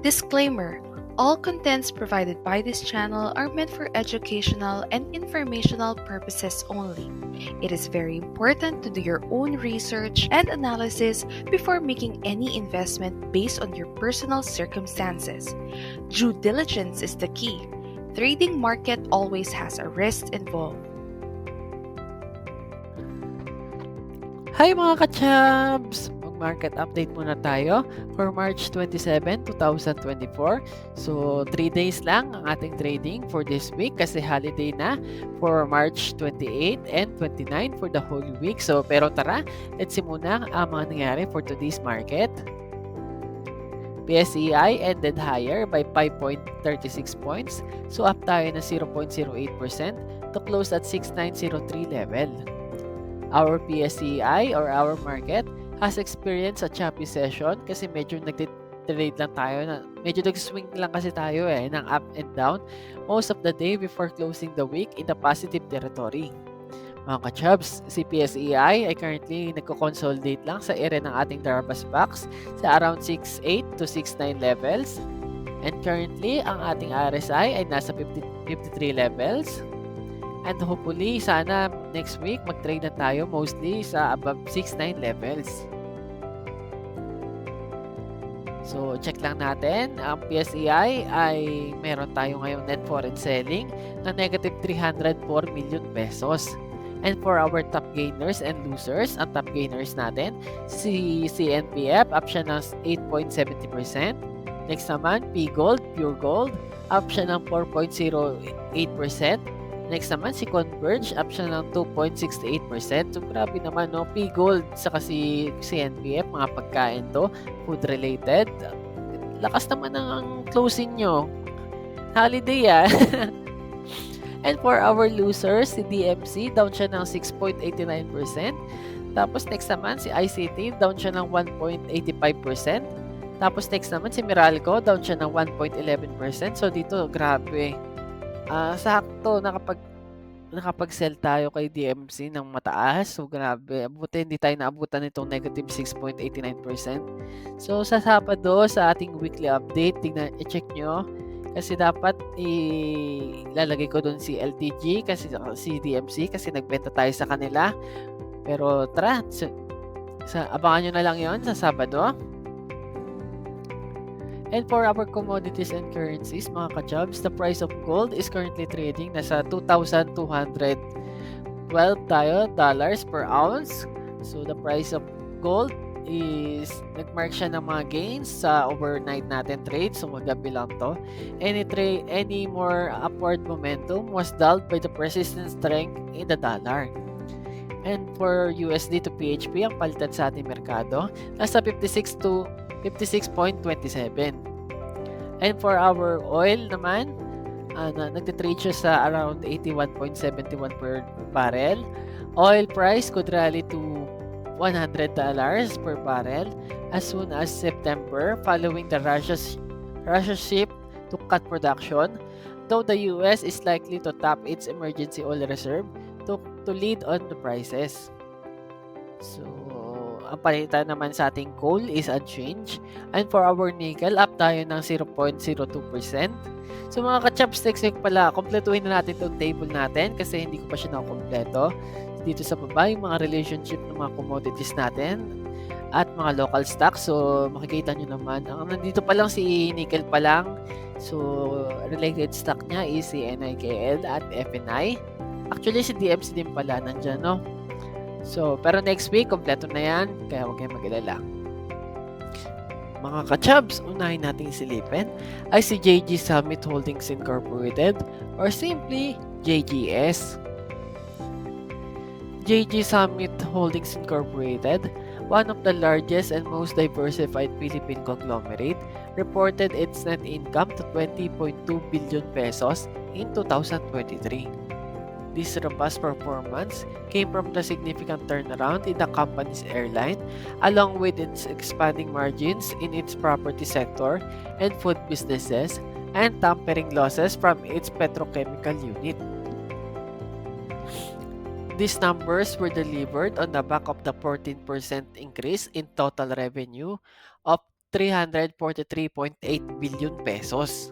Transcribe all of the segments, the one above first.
Disclaimer: all contents provided by this channel are meant for educational and informational purposes only. It is very important to do your own research and analysis before making any investment based on your personal circumstances. Due diligence is the key. Trading market always has a risk involved. Hi mga ka-chabs! Mag-market update muna tayo for March 27, 2024. So, 3 days lang ang ating trading for this week kasi holiday na for March 28 and 29 for the whole week. So, pero tara, let's see muna ang mga nangyari for today's market. PSEI ended higher by 5.36 points. So, up tayo na 0.08% to close at 6903 level. Our PSEI or our market has experienced a choppy session kasi medyo nag-trade lang tayo, medyo nag-swing lang kasi tayo ng up and down most of the day before closing the week in the positive territory. Mga ka-chubs, si PSEI ay currently nagko-consolidate lang sa area ng ating Darabas box sa around 6.8 to 6.9 levels. And currently, ang ating RSI ay nasa 53 levels. And hopefully, sana next week mag-trade na tayo mostly sa above 6.9 levels. So, check lang natin. Ang PSEI ay meron tayo ngayong net foreign selling na negative 304 million pesos. And for our top gainers and losers, ang top gainers natin, si CNPF, up siya ng 8.70%. Next naman, P-Gold, Pure Gold, up siya ng 4.08%. Next naman, si Converge, up siya ng 2.68%. So, grabe naman, no? P-Gold, saka si NPF, mga pagkain to, food-related. Lakas naman ang closing nyo. Holiday, And for our losers, si DMC, down siya ng 6.89%. Tapos, next naman, si ICT, down siya ng 1.85%. Tapos, next naman, si Meralco, down siya ng 1.11%. So, dito, grabe. Sakto nakapag-sell tayo kay DMC ng mataas. So, grabe. Hindi tayo naabutan nitong negative 6.89%. So, sa Sabado, sa ating weekly update, i-check nyo. Kasi dapat ilalagay ko doon si LTG, kasi si DMC, kasi nagbenta tayo sa kanila. Pero, tara. Abangan nyo na lang yon sa Sabado. And for our commodities and currencies, mga ka-jobs, the price of gold is currently trading nasa $2,212 dollars per ounce. So, the price of gold is nagmark siya ng mga gains sa overnight natin trade. So, magabi lang to. Any more upward momentum was dulled by the persistent strength in the dollar. And for USD to PHP, ang palitan sa ating merkado, nasa 56 to 56.27. And for our oil naman, nagtitrade siya sa around 81.71 per barrel. Oil price could rally to $100 per barrel as soon as September following the Russia's shift to cut production, though the US is likely to tap its emergency oil reserve to lead on the prices. So, ang palitan naman sa ating coal is unchanged. And for our nickel, up tayo ng 0.02%. So mga ka-chopsticks, pala, kompletuhin na natin itong table natin kasi hindi ko pa siya nakakompleto. Dito sa baba, yung mga relationship ng mga commodities natin at mga local stocks. So makikita nyo naman, nandito pa lang si nickel pa lang. So related stock niya is si NIKL at FNI. Actually, si DMC din pala nandyan, no? So, pero next week, kompleto na yan. Kaya huwag kayong mag-alala. Mga ka-chubs, unahin natin silipin ay si JG Summit Holdings Incorporated or simply JGS. JG Summit Holdings Incorporated, one of the largest and most diversified Philippine conglomerate, reported its net income to 20.2 billion pesos in 2023. This robust performance came from the significant turnaround in the company's airline, along with its expanding margins in its property sector and food businesses, and tempering losses from its petrochemical unit. These numbers were delivered on the back of the 14% increase in total revenue of 343.8 billion pesos.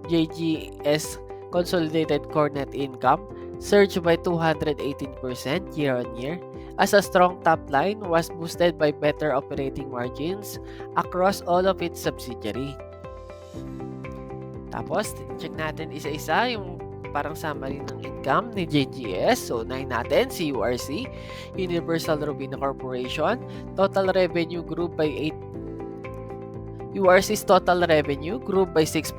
JGS consolidated core net income surged by 218% year-on-year as a strong top line was boosted by better operating margins across all of its subsidiary. Tapos, check natin isa-isa yung parang summary ng income ni JGS. So, unahin natin si URC, Universal Robina Corporation. Total revenue grew by 8. URC's total revenue grew by 6%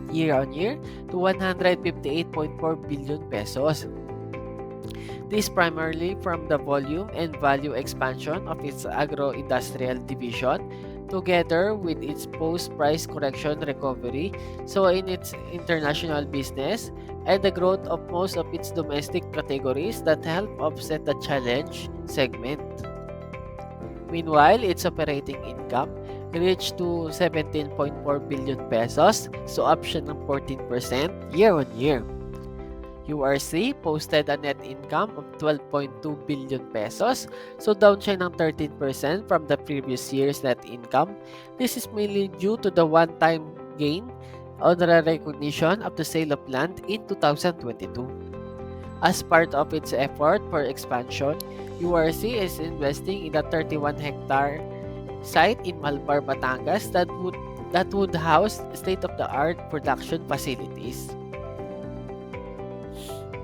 year-on-year to 158.4 billion pesos. This primarily from the volume and value expansion of its agro-industrial division together with its post-price correction recovery in its international business and the growth of most of its domestic categories that help offset the challenge segment. Meanwhile, its operating income reached to 17.4 billion pesos, so up siya ng 14% year-on-year. URC posted a net income of 12.2 billion pesos, so down siya ng 13% from the previous year's net income. This is mainly due to the one-time gain on the recognition of the sale of land in 2022. As part of its effort for expansion, URC is investing in a 31-hectare site in Malbar, Batangas that would house state-of-the-art production facilities.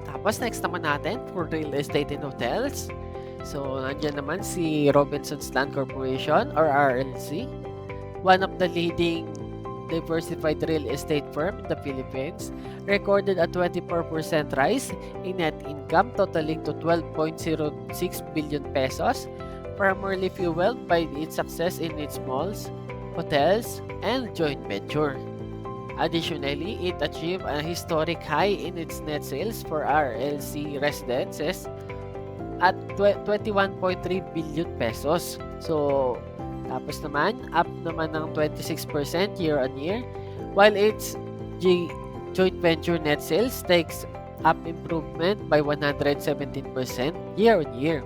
Tapos next naman natin for real estate and hotels. So nandiyan naman si Robinsons Land Corporation or RLC, one of the leading diversified real estate firm in the Philippines, recorded a 24% rise in net income totaling to 12.06 billion pesos, primarily fueled by its success in its malls, hotels, and joint venture. Additionally, it achieved a historic high in its net sales for RLC residences at 21.3 billion pesos. So, tapos naman, up naman ng 26% year-on-year, while its joint venture net sales takes up improvement by 117% year-on-year.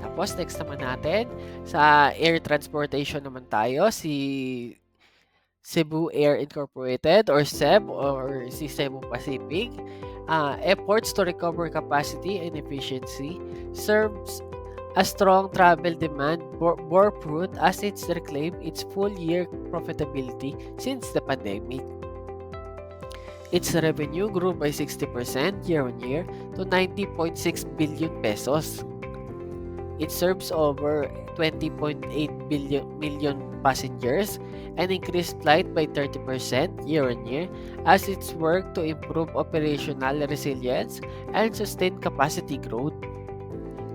Tapos, next naman natin, sa air transportation naman tayo, si Cebu Air Incorporated or CEB or si Cebu Pacific. Efforts to recover capacity and efficiency serves a strong travel demand bore fruit as it's reclaimed its full-year profitability since the pandemic. Its revenue grew by 60% year-on-year to 90.6 billion pesos. It serves over 20.8 million passengers and increased flight by 30% year-on-year as its work to improve operational resilience and sustain capacity growth.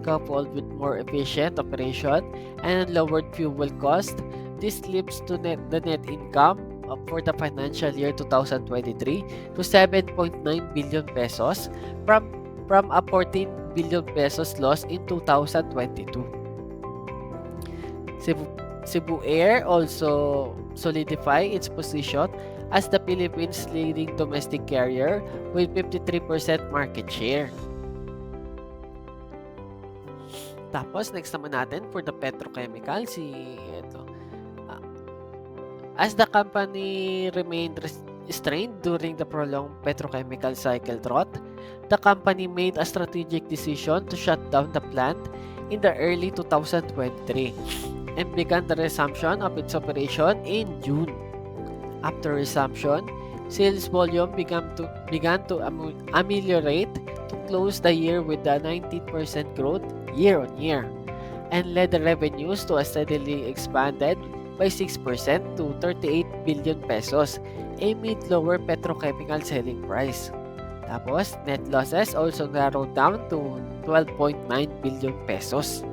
Coupled with more efficient operation and lowered fuel cost, this leads to the net income for the financial year 2023 to 7.9 billion pesos from a 14 billion pesos loss in 2022. Cebu Air also solidified its position as the Philippines' leading domestic carrier with 53% market share. Tapos, next naman natin for the petrochemical, as the company remained strained during the prolonged petrochemical cycle drought, the company made a strategic decision to shut down the plant in the early 2023 and began the resumption of its operation in June. After resumption, sales volume began to ameliorate to close the year with a 19% growth year-on-year and led the revenues to a steadily expanded by 6% to 38 billion pesos amid lower petrochemical selling price. Tapos, net losses also narrowed down to 12.9 billion pesos.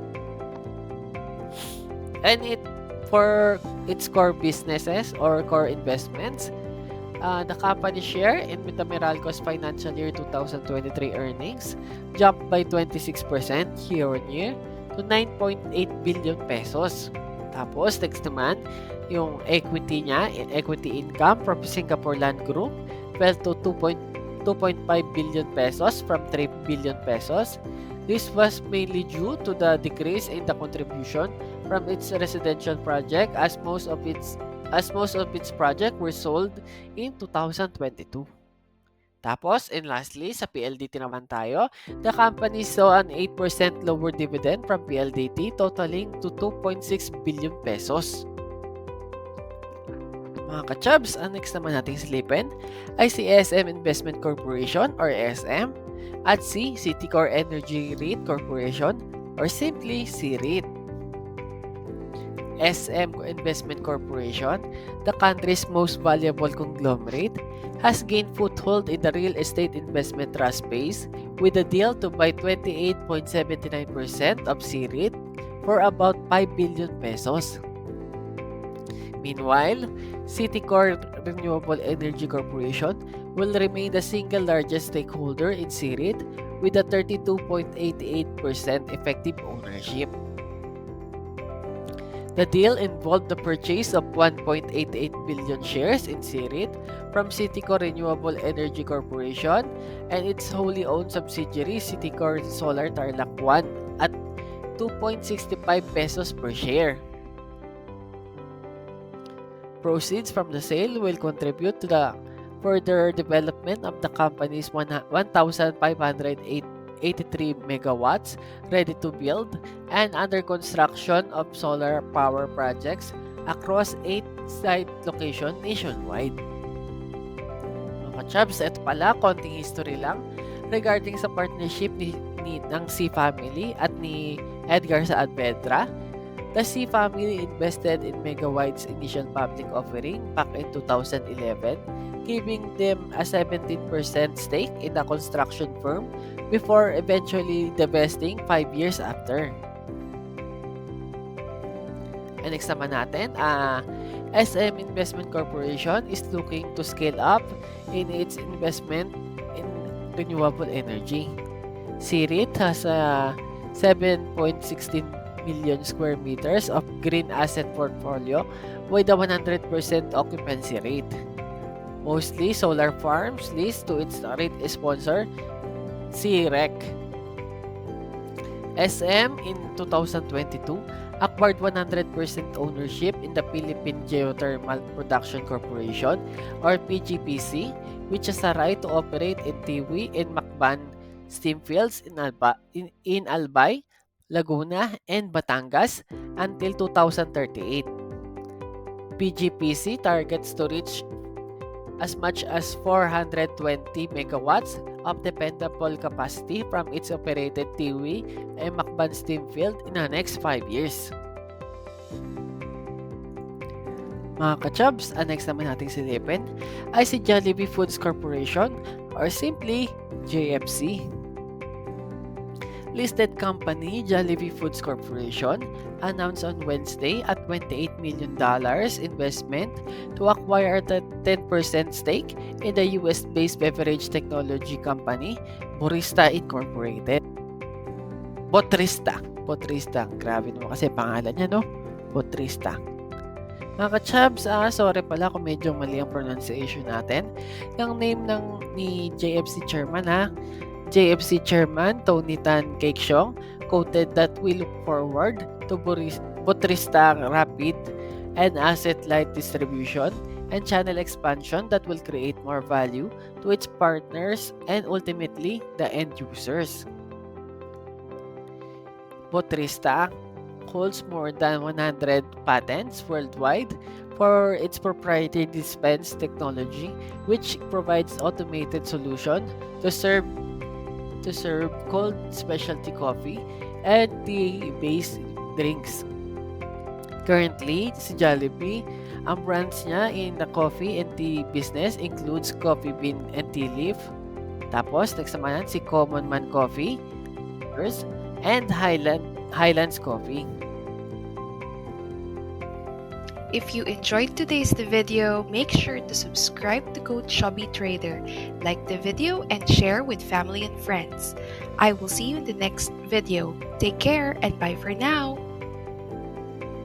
And for its core businesses or core investments, the company share in Meralco's financial year 2023 earnings jumped by 26% year-on-year to 9.8 billion pesos. Tapos, next naman, yung equity niya, equity income from Singapore Land Group fell to 2.5 billion pesos from 3 billion pesos. This was mainly due to the decrease in the contribution from its residential project as most of its project were sold in 2022. Tapos, and lastly, sa PLDT naman tayo, the company saw an 8% lower dividend from PLDT totaling to 2.6 billion pesos. Mga kachubs, ang next naman nating silipin ay si SM Investment Corporation or SM at si Citicorp Energy REIT Corporation or simply CREIT. SM Investment Corporation, the country's most valuable conglomerate, has gained foothold in the real estate investment trust space with a deal to buy 28.79% of CREIT for about 5 billion pesos. Meanwhile, Citicorp Renewable Energy Corporation will remain the single largest stakeholder in CREIT with a 32.88% effective ownership. The deal involved the purchase of 1.88 billion shares in CREIT from Citicorp Renewable Energy Corporation and its wholly owned subsidiary Citicorp Solar Tarlac 1 at 2.65 pesos per share. Proceeds from the sale will contribute to the further development of the company's 1,583 megawatts ready to build and under construction of solar power projects across 8 site locations nationwide. Mga chubs, ito pala, konting history lang regarding sa partnership ng C family at ni Edgar sa Advedra. The C family invested in Megawide's initial public offering back in 2011, giving them a 17% stake in the construction firm before eventually divesting 5 years after. And next naman natin, SM Investment Corporation is looking to scale up in its investment in renewable energy. CREIT has a 7.16 million square meters of green asset portfolio with a 100% occupancy rate. Mostly solar farms leased to its REIT sponsor, CREC. SM in 2022 acquired 100% ownership in the Philippine Geothermal Production Corporation or PGPC, which has a right to operate in Tiwi and Macban steam fields in Albay, Laguna, and Batangas until 2038. PGPC targets to reach as much as 420 megawatts of dependable capacity from its operated Tiwi and Macban steam field in the next 5 years. Mga kachubs, ang next naman nating silipin ay si Jollibee Foods Corporation or simply JFC. Listed company Jollibee Foods Corporation announced on Wednesday a $28 million investment to acquire the 10% stake in the US-based beverage technology company Botrista Incorporated. Botrista. Grabe naman kasi pangalan niya, no? Botrista. Mga ka-chubs, sorry pala kung medyo mali ang pronunciation natin. Yung name ni JFC chairman, JFC Chairman Tony Tan Kexiong quoted that we look forward to Botrista rapid and asset-light distribution and channel expansion that will create more value to its partners and ultimately the end users. Botrista holds more than 100 patents worldwide for its proprietary dispense technology, which provides automated solution to serve cold specialty coffee and tea-based drinks. Currently, si Jollibee, ang brands niya in the coffee and tea business includes Coffee Bean and Tea Leaf. Tapos, next naman si Common Man Coffee and Highlands Coffee. If you enjoyed today's video, make sure to subscribe to Go Chubby Trader, like the video, and share with family and friends. I will see you in the next video. Take care and bye for now.